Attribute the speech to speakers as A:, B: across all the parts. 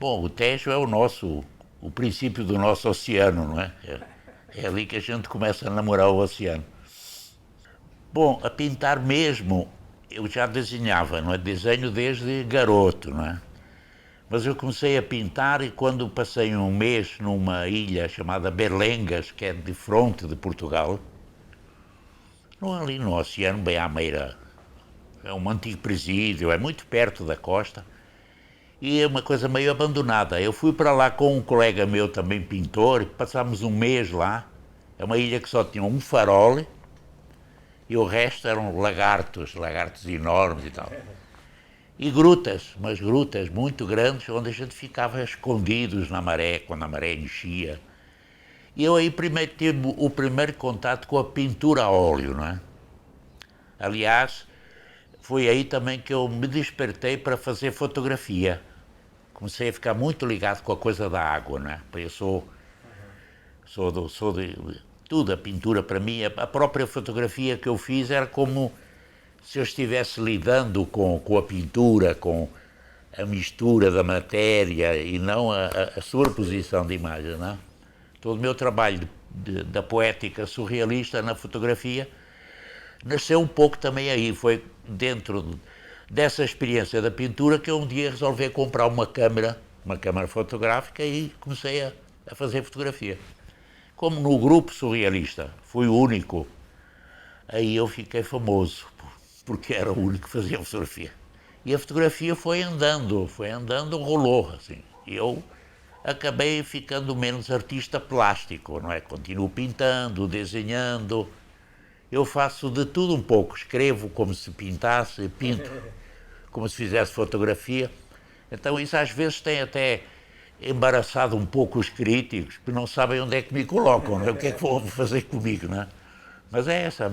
A: Bom, o Tejo é o princípio do nosso oceano, não é? É ali que a gente começa a namorar o oceano. Bom, a pintar mesmo, eu já desenhava, não é? Desenho desde garoto, não é? Mas eu comecei a pintar e quando passei um mês numa ilha chamada Berlengas, que é de fronte de Portugal, ali no oceano, bem à beira, é um antigo presídio, é muito perto da costa, e é uma coisa meio abandonada. Eu fui para lá com um colega meu, também pintor, passámos um mês lá. É uma ilha que só tinha um farol e o resto eram lagartos enormes e tal. E grutas, umas grutas muito grandes, onde a gente ficava escondidos na maré, quando a maré enchia. E eu aí primeiro tive o primeiro contato com a pintura a óleo, não é? Aliás, foi aí também que eu me despertei para fazer fotografia. Comecei a ficar muito ligado com a coisa da água, não é? Eu sou de tudo, a pintura para mim, a própria fotografia que eu fiz era como se eu estivesse lidando com a pintura, com a mistura da matéria e não a sobreposição de imagens, não é? Todo o meu trabalho da poética surrealista na fotografia nasceu um pouco também aí, foi dentro dessa experiência da pintura que eu um dia resolvi comprar uma câmera fotográfica e comecei a fazer fotografia. Como no grupo surrealista fui o único, aí eu fiquei famoso, porque era o único que fazia fotografia. E a fotografia foi andando, rolou, assim. E eu acabei ficando menos artista plástico, não é? Continuo pintando, desenhando, eu faço de tudo um pouco, escrevo como se pintasse, pinto como se fizesse fotografia. Então isso às vezes tem até embaraçado um pouco os críticos, que não sabem onde é que me colocam, não é? O que é que vão fazer comigo, não é? Mas é essa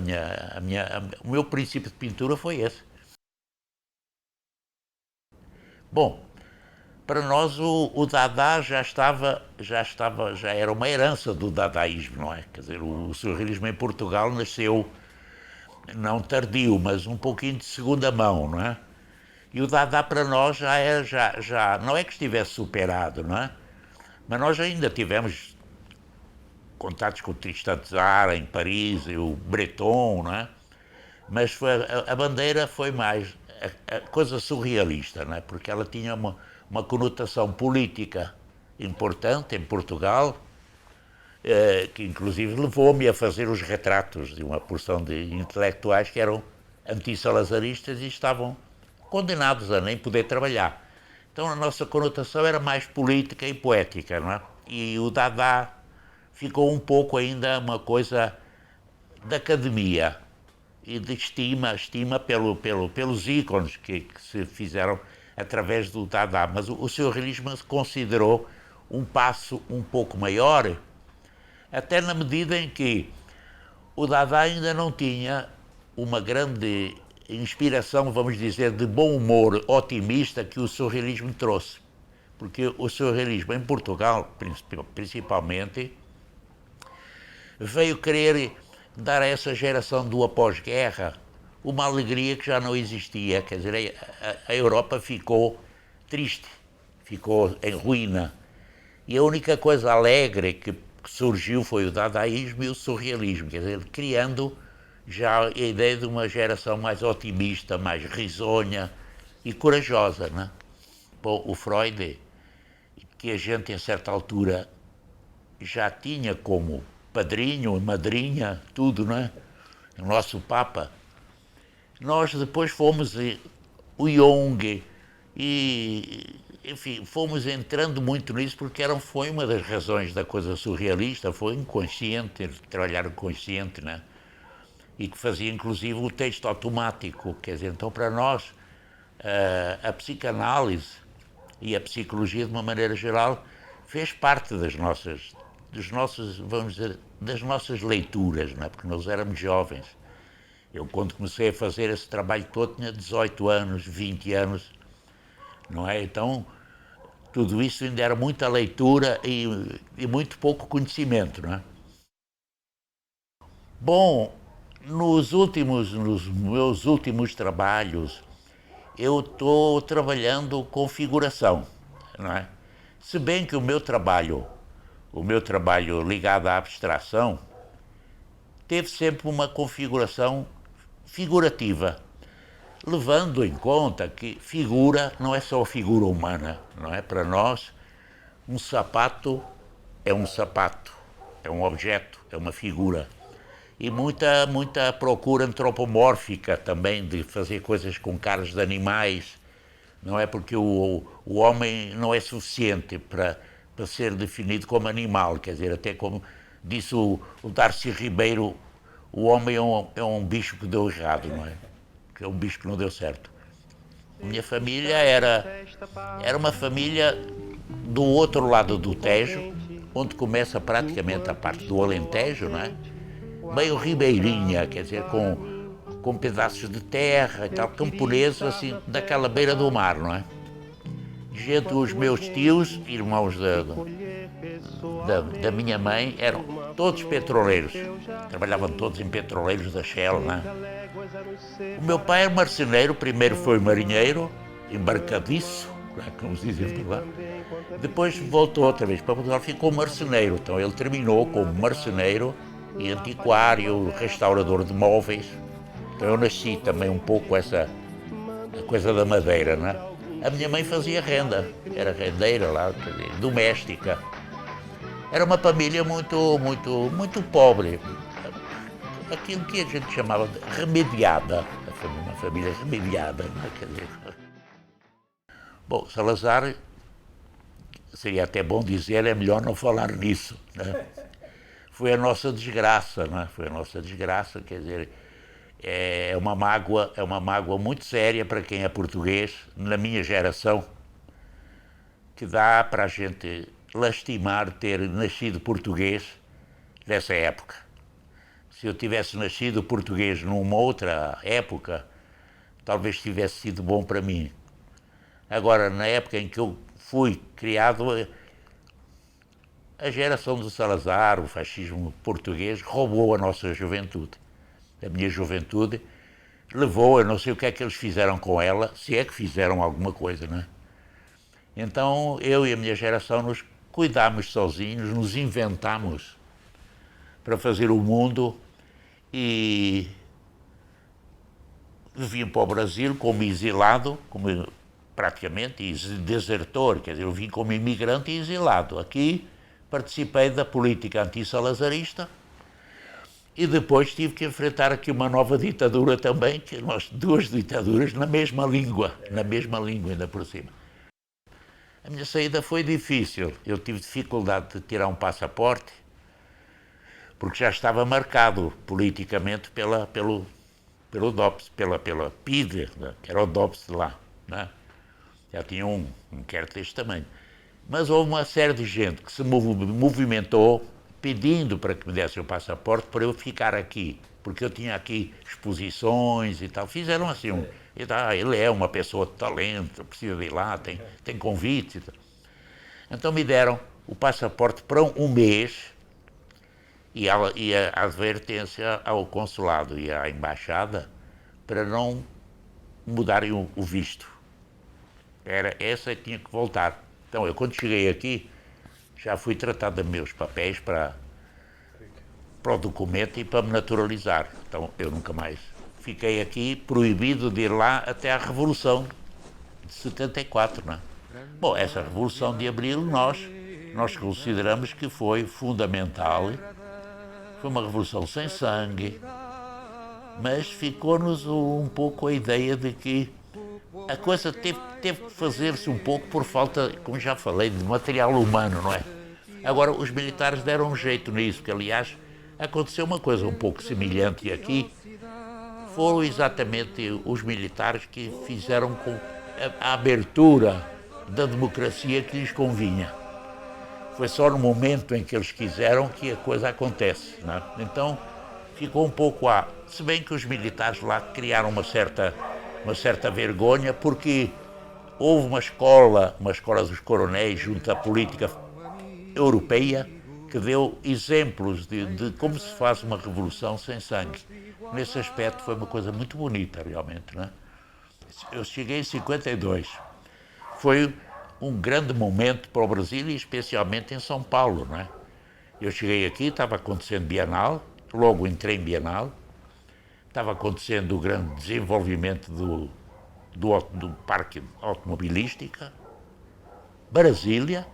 A: o meu princípio de pintura foi esse. Bom, para nós o Dada já era uma herança do dadaísmo, não é? Quer dizer, o surrealismo em Portugal nasceu não tardio, mas um pouquinho de segunda mão, não é? E o Dada para nós já não é que estivesse superado, não é? Mas nós ainda tivemos contatos com o Tristan Tzara em Paris e o Breton, não é? Mas a bandeira foi mais a coisa surrealista, não é? Porque ela tinha uma conotação política importante em Portugal, que inclusive levou-me a fazer os retratos de uma porção de intelectuais que eram anti-salazaristas e estavam condenados a nem poder trabalhar. Então a nossa conotação era mais política e poética, não é? E o Dada ficou um pouco ainda uma coisa da academia e de estima pelos ícones que se fizeram através do Dada. Mas o surrealismo se considerou um passo um pouco maior, até na medida em que o Dada ainda não tinha uma grande inspiração, vamos dizer, de bom humor otimista que o surrealismo trouxe. Porque o surrealismo em Portugal, principalmente, veio querer dar a essa geração do após-guerra uma alegria que já não existia. Quer dizer, a Europa ficou triste, ficou em ruína. E a única coisa alegre que surgiu foi o dadaísmo e o surrealismo, quer dizer, criando já a ideia de uma geração mais otimista, mais risonha e corajosa, né? Bom, o Freud, que a gente, a certa altura, já tinha como padrinho, madrinha, tudo, né? O nosso Papa. Nós depois fomos o Jung e, enfim, fomos entrando muito nisso porque foi uma das razões da coisa surrealista, foi inconsciente, trabalhar o consciente, né? E que fazia inclusive o texto automático, quer dizer, então para nós a psicanálise e a psicologia de uma maneira geral fez parte vamos dizer, das nossas leituras, não é? Porque nós éramos jovens. Eu quando comecei a fazer esse trabalho todo tinha 18 anos, 20 anos, não é? Então tudo isso ainda era muita leitura e muito pouco conhecimento, não é? Bom, nos meus últimos trabalhos, eu estou trabalhando com figuração, não é? Se bem que o meu trabalho ligado à abstração, teve sempre uma configuração figurativa, levando em conta que figura não é só a figura humana, não é? Para nós, um sapato, é um objeto, é uma figura. E muita procura antropomórfica também, de fazer coisas com caras de animais, não é? Porque o homem não é suficiente para ser definido como animal, quer dizer, até como disse o Darcy Ribeiro, o homem é um bicho que deu errado, não é? Que é um bicho que não deu certo. A minha família era uma família do outro lado do Tejo, onde começa praticamente a parte do Alentejo, não é? Meio ribeirinha, quer dizer, com pedaços de terra e tal, camponeses, assim, daquela beira do mar, não é? Gente, os meus tios, irmãos da minha mãe, eram todos petroleiros. Trabalhavam todos em petroleiros da Shell, não é? O meu pai era marceneiro, primeiro foi marinheiro, embarcadiço, como se dizem por lá. Depois voltou outra vez para Portugal, ficou marceneiro. Então ele terminou como marceneiro e antiquário, restaurador de móveis. Então eu nasci também um pouco essa a coisa da madeira, não é? A minha mãe fazia renda, era rendeira lá, quer dizer, doméstica. Era uma família muito pobre. Aquilo que a gente chamava de remediada, uma família remediada, não é? Quer dizer. Bom, Salazar, seria até bom dizer, é melhor não falar nisso, né? Foi a nossa desgraça, não é? Foi a nossa desgraça, quer dizer, é uma mágoa muito séria para quem é português, na minha geração, que dá para a gente lastimar ter nascido português nessa época. Se eu tivesse nascido português numa outra época, talvez tivesse sido bom para mim. Agora, na época em que eu fui criado, a geração do Salazar, o fascismo português, roubou a nossa juventude. A minha juventude levou, eu não sei o que é que eles fizeram com ela, se é que fizeram alguma coisa, não é? Então, eu e a minha geração nos cuidámos sozinhos, nos inventámos para fazer o mundo e vim para o Brasil como exilado, como praticamente desertor, quer dizer, eu vim como imigrante e exilado. Aqui participei da política anti-salazarista e depois tive que enfrentar aqui uma nova ditadura também, que nós, duas ditaduras na mesma língua ainda por cima. A minha saída foi difícil, eu tive dificuldade de tirar um passaporte, porque já estava marcado politicamente pelo DOPS, pela PIDE, que era o DOPS de lá, né? Já tinha um inquérito deste tamanho. Mas houve uma série de gente que se movimentou pedindo para que me desse o passaporte para eu ficar aqui, porque eu tinha aqui exposições e tal. Fizeram assim, ele é uma pessoa de talento, precisa de ir lá, tem convites e tal. Então me deram o passaporte para um mês e a advertência ao consulado e à embaixada para não mudarem o visto. Era essa que tinha que voltar. Então, eu quando cheguei aqui, já fui tratado de meus papéis para o documento e para me naturalizar. Então, eu nunca mais fiquei aqui, proibido de ir lá até à Revolução de 74, não é? Bom, essa Revolução de Abril nós consideramos que foi fundamental. Foi uma revolução sem sangue, mas ficou-nos um pouco a ideia de que a coisa teve que fazer-se um pouco por falta, como já falei, de material humano, não é? Agora, os militares deram um jeito nisso, que aliás aconteceu uma coisa um pouco semelhante aqui. Foram exatamente os militares que fizeram com a abertura da democracia que lhes convinha. Foi só no momento em que eles quiseram que a coisa acontece, não é? Então, ficou um pouco se bem que os militares lá criaram uma certa vergonha, porque houve uma escola dos coronéis junto à política europeia que deu exemplos de como se faz uma revolução sem sangue. Nesse aspecto foi uma coisa muito bonita, realmente, não é? Eu cheguei em 52. Foi um grande momento para o Brasil e especialmente em São Paulo, não é? Eu cheguei aqui, estava acontecendo Bienal, logo entrei em Bienal, estava acontecendo o grande desenvolvimento do parque automobilístico, Brasília,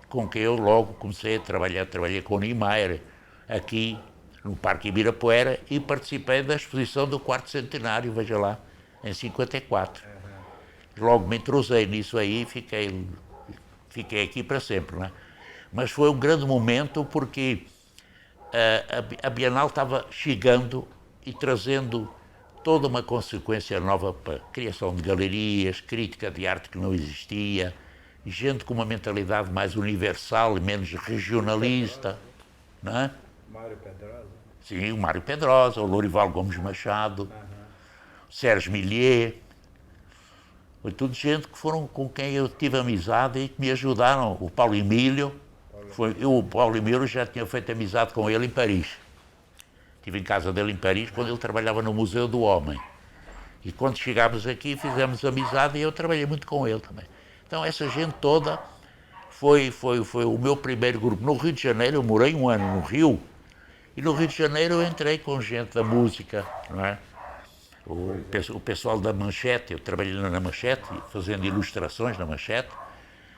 A: com quem eu logo comecei a trabalhar. Trabalhei com o Niemeyer aqui no Parque Ibirapuera e participei da exposição do quarto centenário, veja lá, em 54. Logo me entrosei nisso aí e fiquei aqui para sempre, não é? Mas foi um grande momento porque a Bienal estava chegando e trazendo toda uma consequência nova para a criação de galerias, crítica de arte que não existia, gente com uma mentalidade mais universal e menos regionalista, não é?
B: Mário Pedrosa?
A: Sim, o Mário Pedrosa, o Lourival Gomes Machado, o Sérgio Millier. Foi tudo gente que foram com quem eu tive amizade e que me ajudaram. O Paulo Emílio, o Paulo Emílio já tinha feito amizade com ele em Paris. Estive em casa dele em Paris quando ele trabalhava no Museu do Homem. E quando chegámos aqui fizemos amizade e eu trabalhei muito com ele também. Então essa gente toda foi o meu primeiro grupo. No Rio de Janeiro, eu morei um ano no Rio, e no Rio de Janeiro eu entrei com gente da música, não é? O pessoal da Manchete, eu trabalhei na Manchete, fazendo ilustrações na Manchete.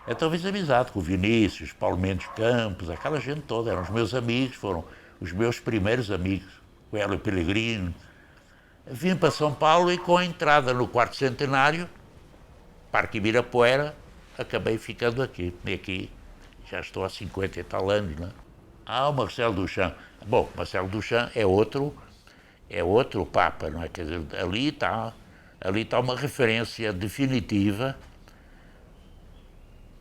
A: Então fiz amizade com o Vinícius, Paulo Mendes Campos, aquela gente toda, eram os meus amigos, foram os meus primeiros amigos, o Hélio Pellegrino. Vim para São Paulo e com a entrada no quarto centenário, Parque Ibirapuera, acabei ficando aqui. E aqui já estou há 50 e tal anos, não é? O Marcel Duchamp. Bom, Marcel Duchamp é outro Papa, não é? Quer dizer, ali está uma referência definitiva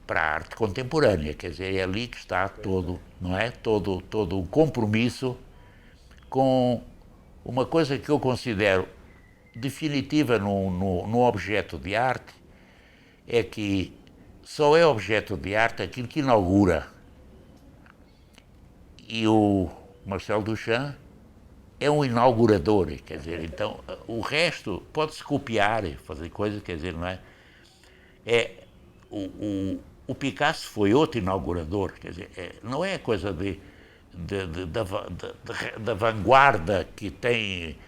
A: para a arte contemporânea, quer dizer, é ali que está todo, não é? Todo o compromisso com uma coisa que eu considero definitiva num objeto de arte, é que só é objeto de arte aquilo que inaugura. E o Marcel Duchamp é um inaugurador, quer dizer, então o resto pode-se copiar, fazer coisas, quer dizer, não é? O Picasso foi outro inaugurador, quer dizer, não é coisa da vanguarda que tem,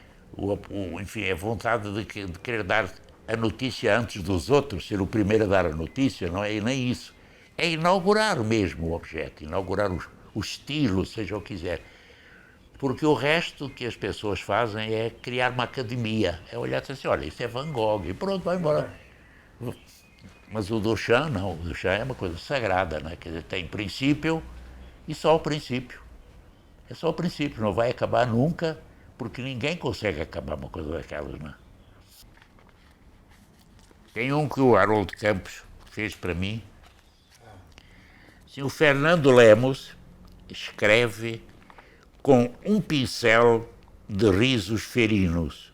A: enfim, a vontade de querer dar a notícia antes dos outros, ser o primeiro a dar a notícia, não é nem isso. É inaugurar mesmo o objeto, inaugurar o estilo, seja o que quiser. Porque o resto que as pessoas fazem é criar uma academia, é olhar e dizer assim, olha, isso é Van Gogh, e pronto, vai embora. Mas o Duchamp não, o Duchamp é uma coisa sagrada, né? Quer dizer, tem princípio e só o princípio. É só o princípio, não vai acabar nunca, porque ninguém consegue acabar uma coisa daquelas, não é? Tem um que o Haroldo Campos fez para mim. Assim, o Fernando Lemos escreve com um pincel de risos ferinos.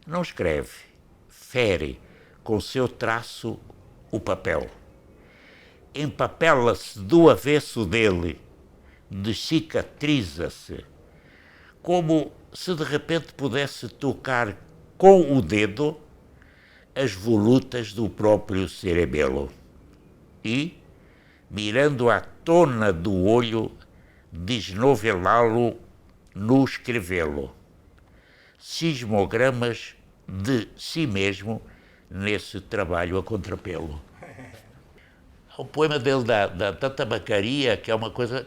A: Não escreve, fere com seu traço o papel. Empapela-se do avesso dele, descicatriza-se, como se de repente pudesse tocar com o dedo as volutas do próprio cerebelo e, mirando a tona do olho, desnovelá-lo no escrevê-lo. Sismogramas de si mesmo nesse trabalho a contrapelo. O poema dele da tabacaria, que é uma coisa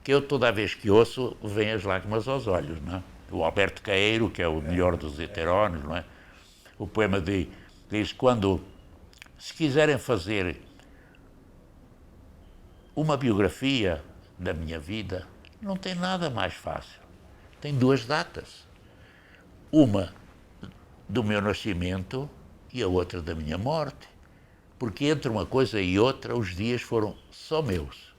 A: que eu toda vez que ouço, vem as lágrimas aos olhos, não é? O Alberto Caeiro, que é o melhor dos heterónimos, não é? O poema diz, se quiserem fazer uma biografia da minha vida, não tem nada mais fácil. Tem duas datas. Uma do meu nascimento e a outra da minha morte. Porque entre uma coisa e outra, os dias foram só meus.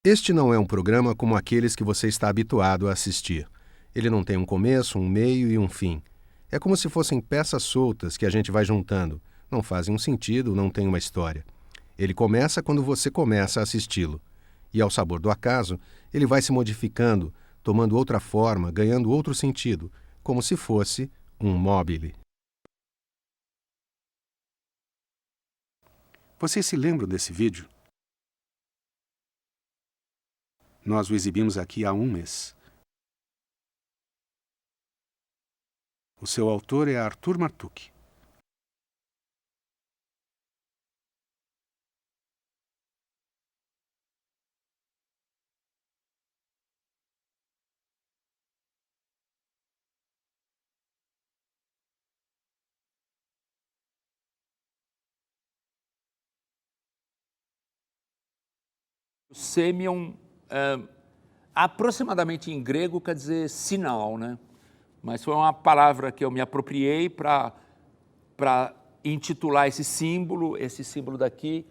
C: Este não é um programa como aqueles que você está habituado a assistir. Ele não tem um começo, um meio e um fim. É como se fossem peças soltas que a gente vai juntando. Não fazem um sentido, não tem uma história. Ele começa quando você começa a assisti-lo. E ao sabor do acaso, ele vai se modificando, tomando outra forma, ganhando outro sentido, como se fosse um mobile. Vocês se lembram desse vídeo? Nós o exibimos aqui há um mês. O seu autor é Arthur Martuk.
B: Semion, aproximadamente em grego, quer dizer sinal, né? Mas foi uma palavra que eu me apropriei para intitular esse símbolo daqui,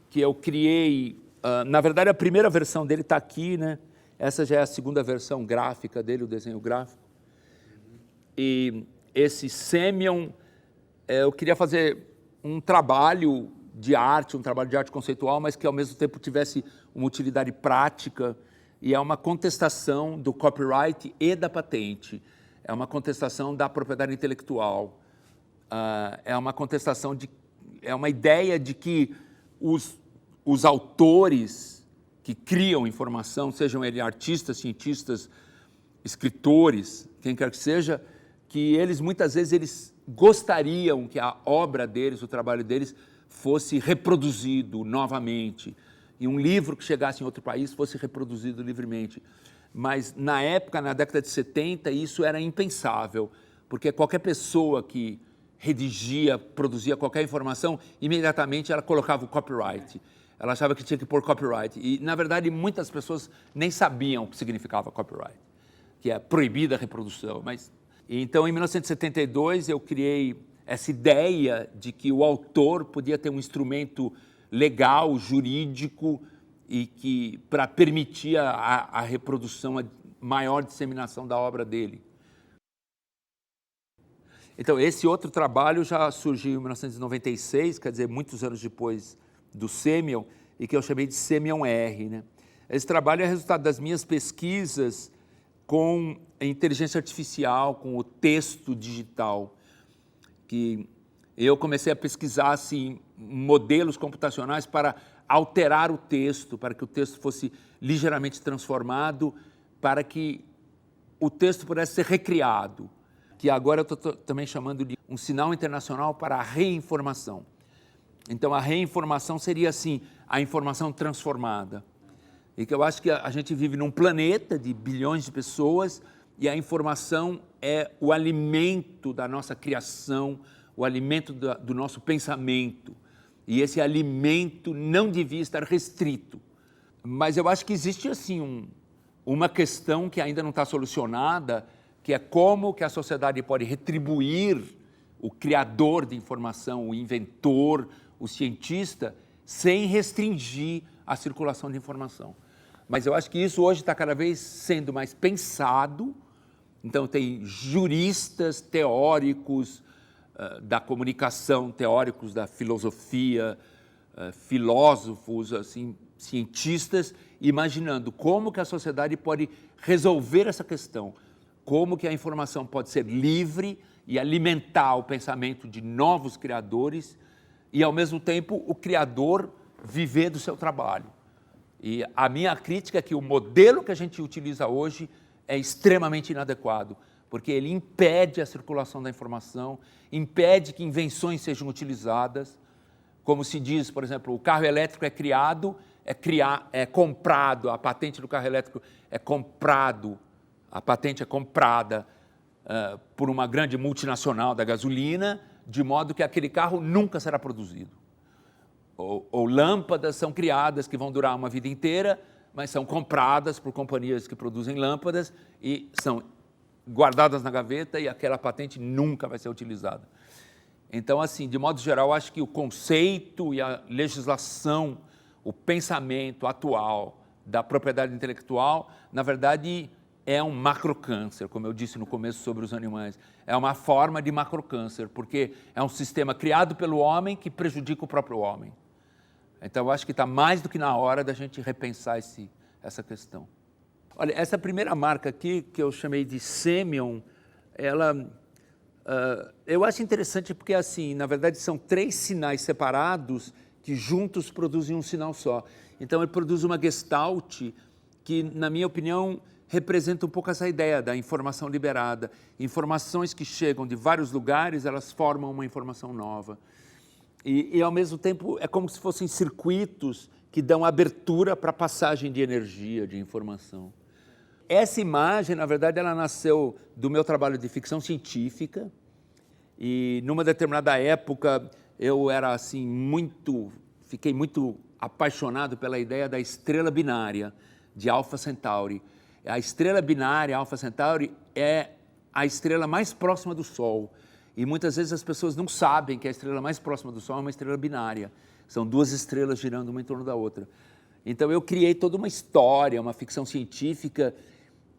B: que eu criei. Na verdade, a primeira versão dele está aqui, né? Essa já é a segunda versão gráfica dele, o desenho gráfico. E esse Semion, eu queria fazer um trabalho de arte conceitual, mas que ao mesmo tempo tivesse uma utilidade prática, e é uma contestação do copyright e da patente, é uma contestação da propriedade intelectual, é uma contestação é uma ideia de que os autores que criam informação, sejam eles artistas, cientistas, escritores, quem quer que seja, que eles muitas vezes eles gostariam que a obra deles, o trabalho deles, fosse reproduzido novamente, e um livro que chegasse em outro país fosse reproduzido livremente. Mas na época, na década de 70, isso era impensável, porque qualquer pessoa que redigia, produzia qualquer informação, imediatamente ela colocava o copyright. Ela achava que tinha que pôr copyright. E, na verdade, muitas pessoas nem sabiam o que significava copyright, que é proibida a reprodução. Então, em 1972, eu criei essa ideia de que o autor podia ter um instrumento legal, jurídico, e que para permitir a reprodução, a maior disseminação da obra dele. Então, esse outro trabalho já surgiu em 1996, quer dizer, muitos anos depois do Semion, e que eu chamei de Semion R, né? Esse trabalho é resultado das minhas pesquisas com a inteligência artificial, com o texto digital, que eu comecei a pesquisar assim, modelos computacionais para alterar o texto, para que o texto fosse ligeiramente transformado, para que o texto pudesse ser recriado, que agora eu estou também chamando de um sinal internacional para a reinformação. Então, a reinformação seria, assim, a informação transformada. E que eu acho que a gente vive num planeta de bilhões de pessoas e a informação é o alimento da nossa criação, o alimento do nosso pensamento. E esse alimento não devia estar restrito. Mas eu acho que existe, assim, uma questão que ainda não está solucionada, que é como que a sociedade pode retribuir o criador de informação, o inventor, o cientista, sem restringir a circulação de informação. Mas eu acho que isso hoje está cada vez sendo mais pensado. Então, tem juristas, teóricos da comunicação, teóricos da filosofia, filósofos, assim, cientistas, imaginando como que a sociedade pode resolver essa questão, como que a informação pode ser livre e alimentar o pensamento de novos criadores e, ao mesmo tempo, o criador viver do seu trabalho. E a minha crítica é que o modelo que a gente utiliza hoje é extremamente inadequado, porque ele impede a circulação da informação, impede que invenções sejam utilizadas. Como se diz, por exemplo, o carro elétrico é comprado, a patente do carro elétrico é comprado, a patente é comprada por uma grande multinacional da gasolina, de modo que aquele carro nunca será produzido. Ou lâmpadas são criadas que vão durar uma vida inteira, mas são compradas por companhias que produzem lâmpadas e são guardadas na gaveta e aquela patente nunca vai ser utilizada. Então, assim, de modo geral, acho que o conceito e a legislação, o pensamento atual da propriedade intelectual, na verdade, é um macrocâncer, como eu disse no começo sobre os animais. É uma forma de macrocâncer, porque é um sistema criado pelo homem que prejudica o próprio homem. Então, eu acho que está mais do que na hora da gente repensar essa questão. Olha, essa primeira marca aqui, que eu chamei de Semion, ela, eu acho interessante porque, assim, na verdade, são 3 sinais separados que juntos produzem um sinal só. Então ele produz uma gestalt que, na minha opinião, representa um pouco essa ideia da informação liberada. Informações que chegam de vários lugares, elas formam uma informação nova. E ao mesmo tempo, é como se fossem circuitos que dão abertura para a passagem de energia, de informação. Essa imagem, na verdade, ela nasceu do meu trabalho de ficção científica. E numa determinada época, eu era assim fiquei muito apaixonado pela ideia da estrela binária de Alpha Centauri. A estrela binária Alpha Centauri é a estrela mais próxima do Sol. E muitas vezes as pessoas não sabem que a estrela mais próxima do Sol é uma estrela binária. São duas estrelas girando uma em torno da outra. Então eu criei toda uma história, uma ficção científica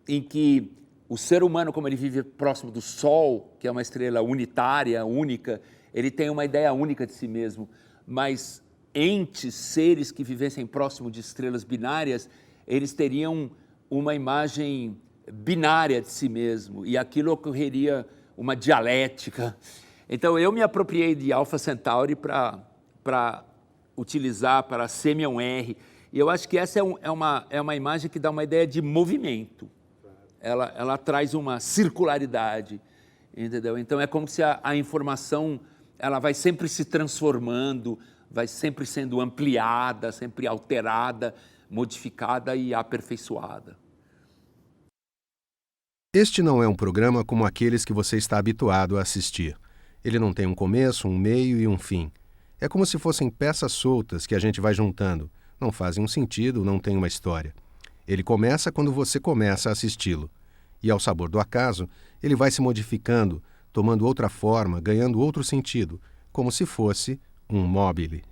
B: em que o ser humano, como ele vive próximo do Sol, que é uma estrela unitária, única, ele tem uma ideia única de si mesmo. Mas entes, seres que vivessem próximo de estrelas binárias, eles teriam uma imagem binária de si mesmo, e aquilo ocorreria uma dialética. Então eu me apropriei de Alpha Centauri para utilizar para Semion R, e eu acho que essa é uma imagem que dá uma ideia de movimento. Ela traz uma circularidade, entendeu? Então é como se a informação ela vai sempre se transformando, vai sempre sendo ampliada, sempre alterada, modificada e aperfeiçoada.
C: Este não é um programa como aqueles que você está habituado a assistir. Ele não tem um começo, um meio e um fim. É como se fossem peças soltas que a gente vai juntando. Não fazem um sentido, não tem uma história. Ele começa quando você começa a assisti-lo. E ao sabor do acaso, ele vai se modificando, tomando outra forma, ganhando outro sentido, como se fosse um mobile.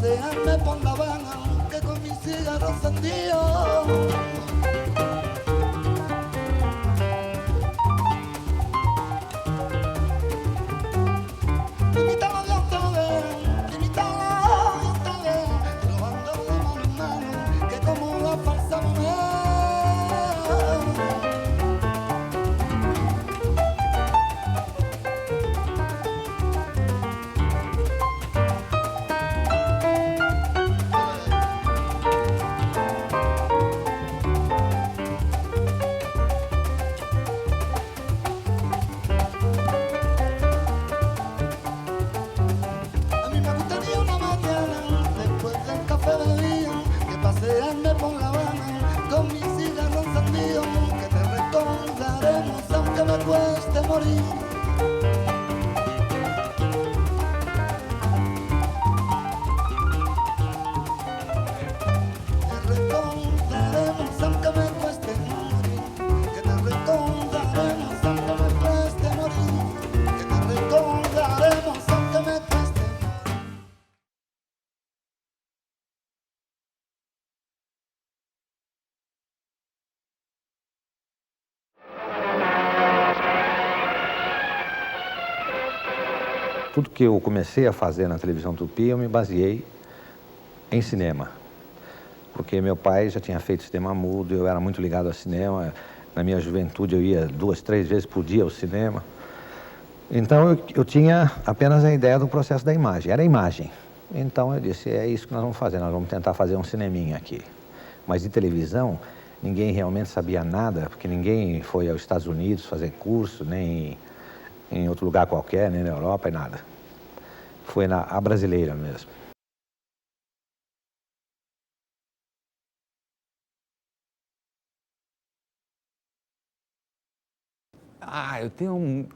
D: pasearme por La Habana, que mi cigarro encendido.
E: Tudo que eu comecei a fazer na televisão Tupi, eu me baseei em cinema. Porque meu pai já tinha feito cinema mudo, eu era muito ligado ao cinema. Na minha juventude eu ia 2, 3 vezes por dia ao cinema. Então eu tinha apenas a ideia do processo da imagem, era a imagem. Então eu disse, é isso que nós vamos fazer, nós vamos tentar fazer um cineminha aqui. Mas de televisão, ninguém realmente sabia nada, porque ninguém foi aos Estados Unidos fazer curso, nem em outro lugar qualquer, nem na Europa e nada. Foi a brasileira mesmo.
B: Eu tenho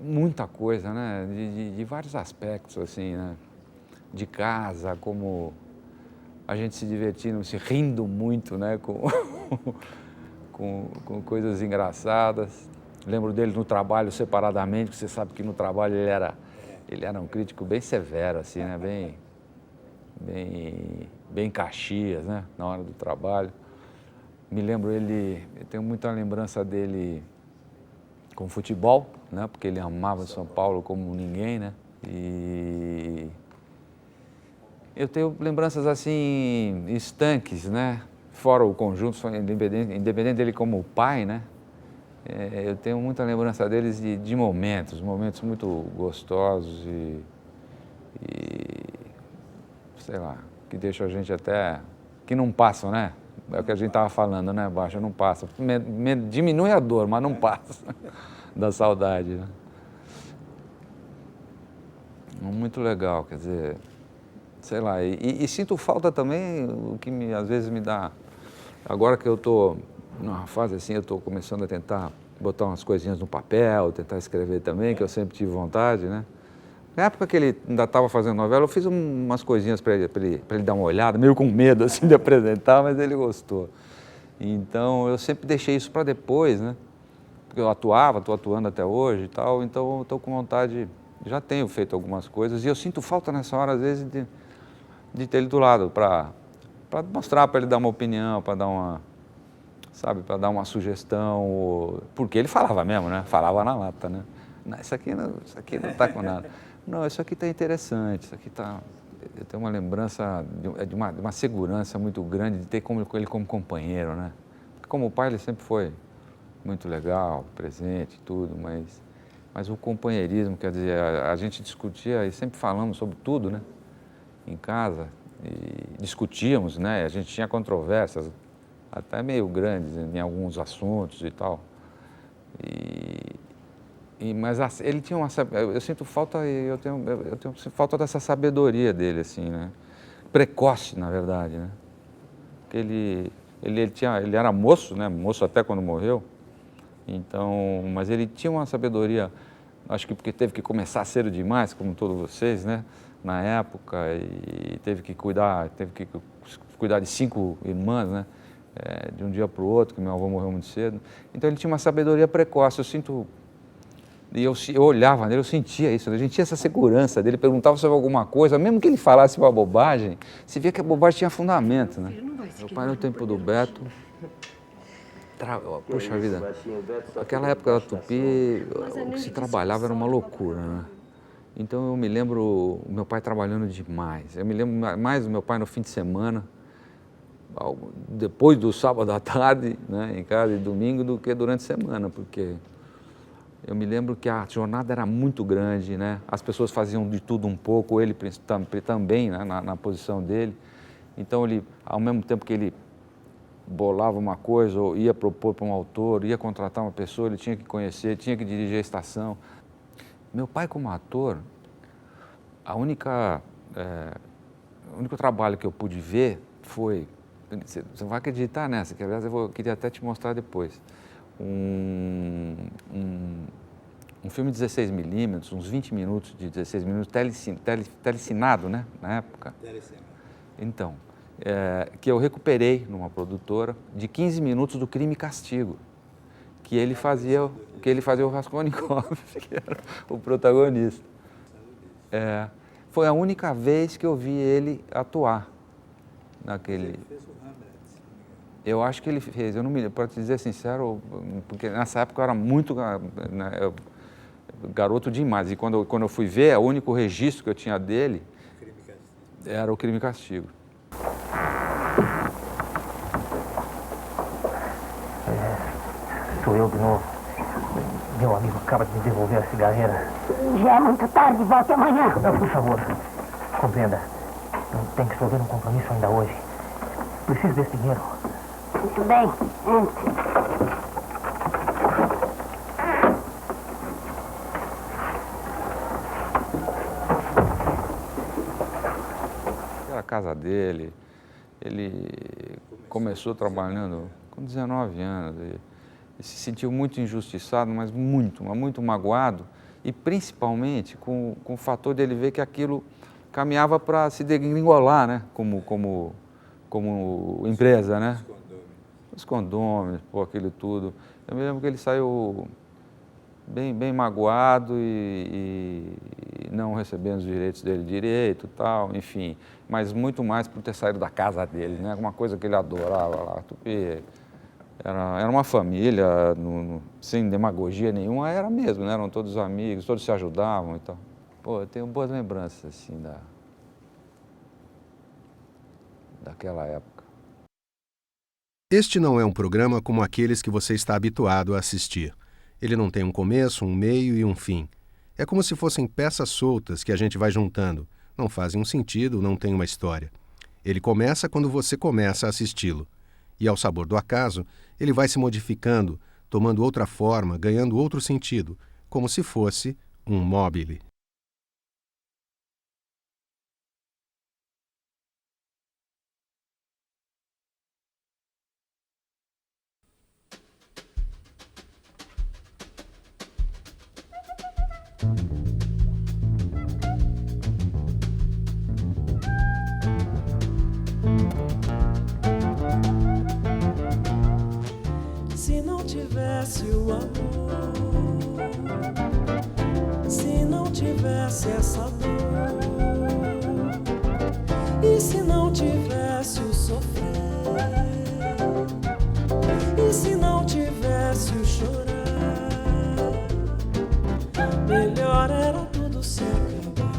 B: muita coisa, né? De vários aspectos, assim, né? De casa, como a gente se divertindo, se rindo muito, né? Com coisas engraçadas. Lembro dele no trabalho separadamente, que você sabe que no trabalho ele era um crítico bem severo, assim, né? Bem Caxias, né? Na hora do trabalho. Me lembro eu tenho muita lembrança dele com futebol, né? Porque ele amava São Paulo como ninguém, né? E eu tenho lembranças assim estanques, né? Fora o conjunto, independente dele como pai, né? Eu tenho muita lembrança deles de momentos muito gostosos e sei lá, que deixam a gente até, que não passam, né? É o que a gente estava falando, né, Baixa? Não passa. Diminui a dor, mas não passa da saudade, né? Muito legal, quer dizer, sei lá, e sinto falta também, o que às vezes me dá, agora que eu estou numa fase assim, eu estou começando a tentar botar umas coisinhas no papel, tentar escrever também, que eu sempre tive vontade, né? Na época que ele ainda estava fazendo novela, eu fiz umas coisinhas para ele dar uma olhada, meio com medo assim de apresentar, mas ele gostou. Então eu sempre deixei isso para depois, né? Porque eu estou atuando até hoje e tal, então eu estou com vontade, já tenho feito algumas coisas e eu sinto falta nessa hora, às vezes, de ter ele do lado, para mostrar, para ele dar uma opinião, para dar uma, sabe, para dar uma sugestão, porque ele falava mesmo, né? Falava na lata, né? Não, isso aqui não está com nada. Não, isso aqui está interessante, isso aqui está... Eu tenho uma lembrança de uma segurança muito grande de ter ele como companheiro, né? Porque como pai ele sempre foi muito legal, presente e tudo, mas o companheirismo, quer dizer, a gente discutia e sempre falamos sobre tudo, né? Em casa, e discutíamos, né? A gente tinha controvérsias até meio grandes em alguns assuntos e tal. Mas ele tinha eu sinto falta, eu tenho falta dessa sabedoria dele, assim, né? Precoce, na verdade, né? Porque ele era moço, né? Moço até quando morreu. Então, mas ele tinha uma sabedoria, acho que porque teve que começar cedo demais, como todos vocês, né? Na época, e teve que cuidar de 5 irmãs, né? De um dia para o outro, que meu avô morreu muito cedo. Então ele tinha uma sabedoria precoce. Eu sinto
F: E eu olhava nele, eu sentia isso, a gente tinha essa segurança dele, perguntava sobre alguma coisa, mesmo que ele falasse uma bobagem, você via que a bobagem tinha fundamento, né? Meu pai no tempo do Beto, poxa vida, aquela época da Tupi, o que se trabalhava era uma loucura, né? Então eu me lembro o meu pai trabalhando demais, eu me lembro mais do meu pai no fim de semana, depois do sábado à tarde, né, em casa, e domingo, do que durante a semana, porque eu me lembro que a jornada era muito grande, né? As pessoas faziam de tudo um pouco, ele também, né, na posição dele. Então, ele, ao mesmo tempo que ele bolava uma coisa, ou ia propor para um autor, ia contratar uma pessoa, ele tinha que conhecer, tinha que dirigir a estação. Meu pai, como ator, o único trabalho que eu pude ver foi, você não vai acreditar nessa, que aliás eu queria até te mostrar depois, um filme de 16mm, uns 20 minutos de 16mm, telecinado, né, na época. Telecinado. Então, que eu recuperei numa produtora, de 15 minutos do Crime e Castigo, que ele fazia o Raskolnikov, que era o protagonista. Foi a única vez que eu vi ele atuar naquele... Ele fez o Hamlet. Eu acho que ele fez, eu não me lembro, para te dizer sincero, porque nessa época eu era muito, né, garoto demais, e quando eu fui ver, o único registro que eu tinha dele era o Crime e Castigo.
G: Sou eu de novo. Meu amigo acaba de me devolver a cigarreira.
H: Já é muito tarde, volte amanhã.
G: Não, por favor, compreenda. Eu tenho que resolver um compromisso ainda hoje. Preciso desse dinheiro.
H: Muito bem, entre.
F: Era a casa dele, ele começou trabalhando com 19 anos. E se sentiu muito injustiçado, mas muito magoado, e principalmente com o fator de ele ver que aquilo caminhava para se degringolar, né? Como empresa, né? Os condôminos, pô, aquilo tudo. Eu me lembro que ele saiu bem magoado e não recebendo os direitos dele direito, tal, enfim. Mas muito mais por ter saído da casa dele, né? Uma coisa que ele adorava lá, Tupi. Era uma família, sem demagogia nenhuma, era mesmo, né? Eram todos amigos, todos se ajudavam e tal. Pô, eu tenho boas lembranças, assim, daquela época.
C: Este não é um programa como aqueles que você está habituado a assistir. Ele não tem um começo, um meio e um fim. É como se fossem peças soltas que a gente vai juntando. Não fazem um sentido, não tem uma história. Ele começa quando você começa a assisti-lo. E ao sabor do acaso, ele vai se modificando, tomando outra forma, ganhando outro sentido, como se fosse um mobile.
I: Se não tivesse o amor, se não tivesse essa dor, e se não tivesse o sofrer, e se não tivesse o chorar, melhor era tudo se acabar,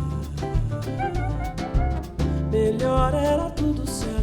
I: melhor era tudo se acabar.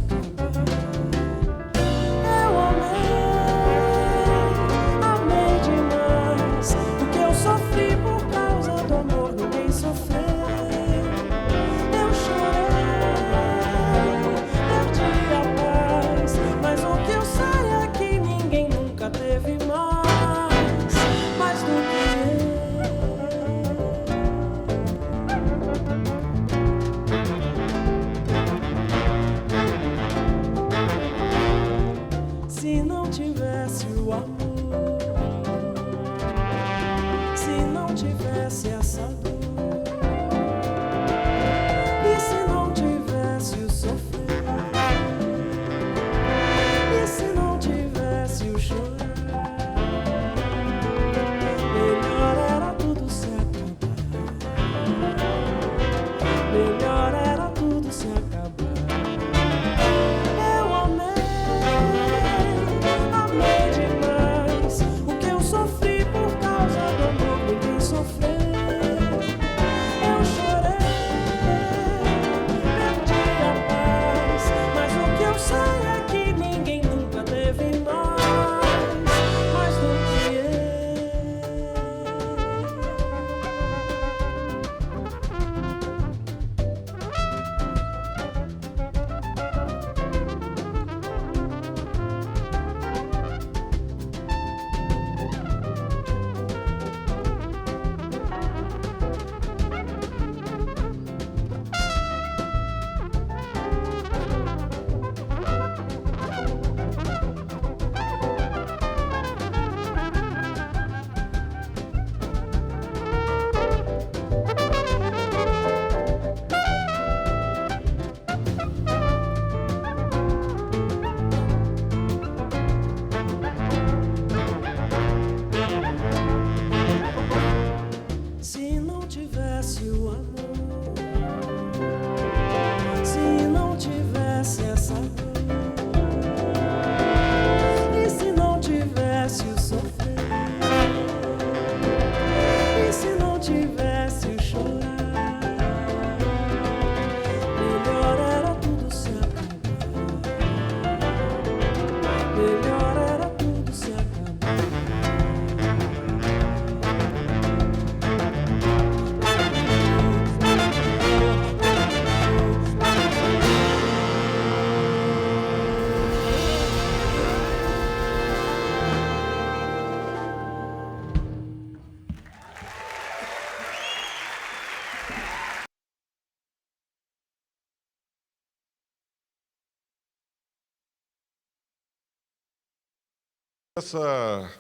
J: Essa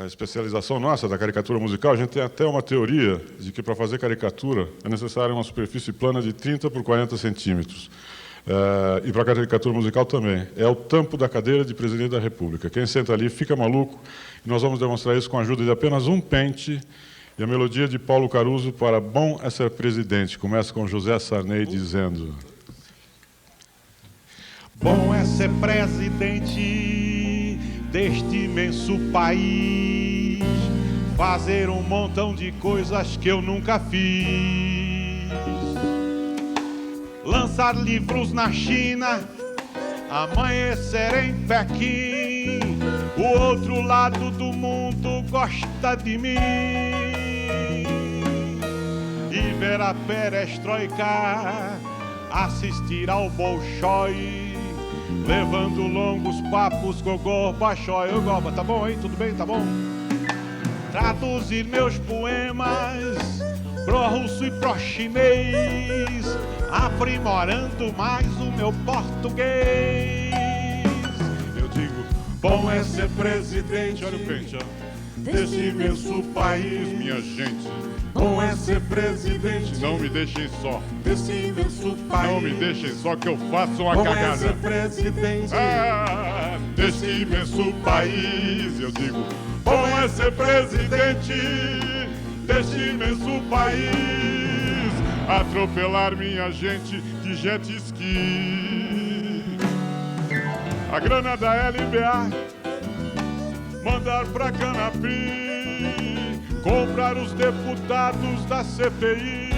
J: especialização nossa da caricatura musical, a gente tem até uma teoria de que para fazer caricatura é necessária uma superfície plana de 30 por 40 centímetros. E para a caricatura musical também. É o tampo da cadeira de presidente da República. Quem senta ali fica maluco, e nós vamos demonstrar isso com a ajuda de apenas um pente e a melodia de Paulo Caruso para Bom é Ser Presidente. Começa com José Sarney dizendo:
K: bom é ser presidente deste imenso país, fazer um montão de coisas que eu nunca fiz, lançar livros na China, amanhecer em Pequim, o outro lado do mundo gosta de mim, e ver a perestroika, assistir ao Bolshoi, levando longos papos com Gorbachev. Ô Gorba, tá bom, hein? Tudo bem? Tá bom? Traduzir meus poemas pro russo e pro chinês, aprimorando mais o meu português. Eu digo, bom é ser presidente, olha o pente, ó, desse imenso país, minha gente. Bom é ser presidente, não me deixem só, desse imenso país. Não me deixem só que eu faço uma cagada. Bom é ser presidente, desse imenso país. Eu digo, bom é ser presidente deste imenso país, atropelar minha gente de jet ski, a grana da LBA mandar pra Canapi, comprar os deputados da CPI,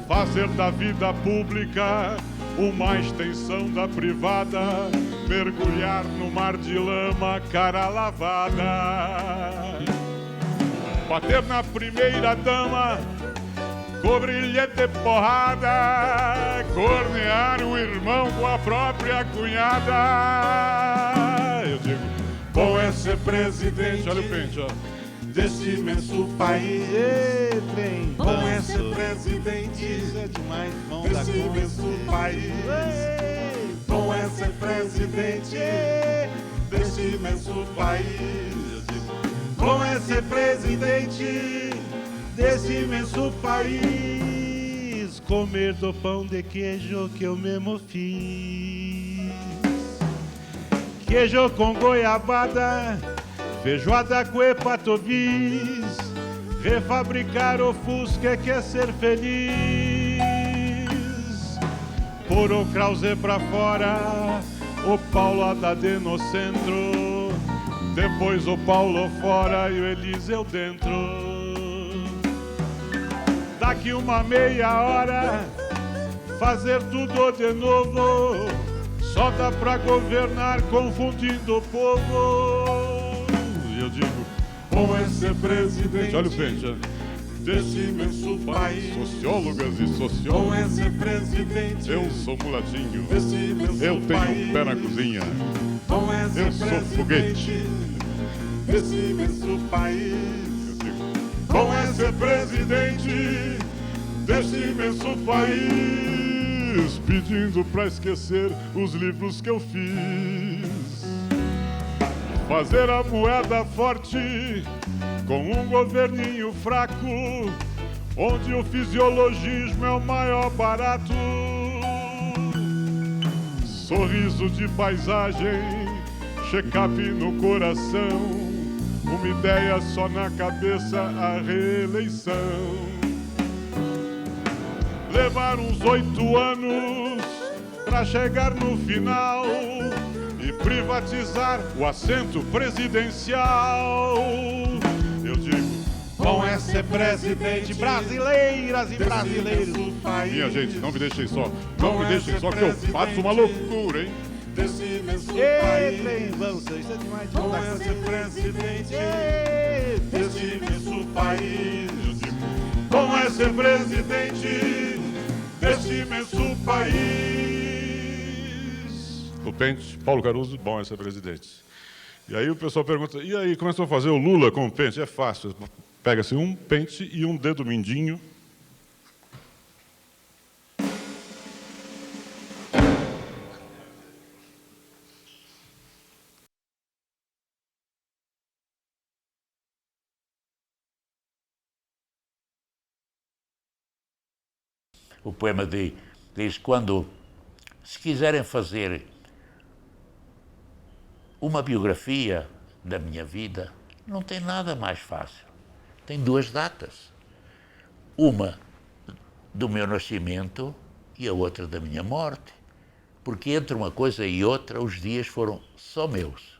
K: fazer da vida pública uma extensão da privada, mergulhar no mar de lama, cara lavada, bater na primeira dama, cobrilhete de porrada, cornear o irmão com a própria cunhada. Eu digo, bom é ser presidente, olha o pente, ó, desse imenso país. Bem, bom é ser presidente desse imenso país. Bom é ser presidente desse imenso país. Bom é ser presidente desse imenso país, comer do pão de queijo que eu mesmo fiz, queijo com goiabada, feijoada com hepatobis, refabricar o Fusca que é ser feliz, pôr o Krause pra fora, o Paulo Haddad no centro, depois o Paulo fora e o Eliseu dentro. Daqui uma meia hora fazer tudo de novo, só dá pra governar confundindo o povo. Eu digo, bom é ser presidente, olha o pente, desse imenso país. Sociólogas e sociólogos, bom é ser presidente. Eu sou mulatinho, desse imenso eu tenho país. Um pé na cozinha, bom é ser eu sou foguete desse imenso país. Eu digo, bom é ser presidente desse imenso país, pedindo pra esquecer os livros que eu fiz, fazer a moeda forte com um governinho fraco, onde o fisiologismo é o maior barato, sorriso de paisagem, check-up no coração, uma ideia só na cabeça, a reeleição. Levar uns 8 anos pra chegar no final e privatizar o assento presidencial. Eu digo, bom é ser presidente, brasileiras e brasileiros. Minha gente, não me deixem só, não me deixem só que eu faço uma loucura, hein? Desse imenso país. Isso é demais. Bom é ser presidente desse imenso país. Eu digo, bom é ser presidente desse imenso país. O pente, Paulo Caruso, bom é ser presidente. E aí o pessoal pergunta, e aí, começou a fazer o Lula com o pente? É fácil, pega-se um pente e um dedo mindinho,
A: O poema diz, se quiserem fazer uma biografia da minha vida, não tem nada mais fácil. Tem 2 datas. Uma do meu nascimento e a outra da minha morte. Porque entre uma coisa e outra, os dias foram só meus.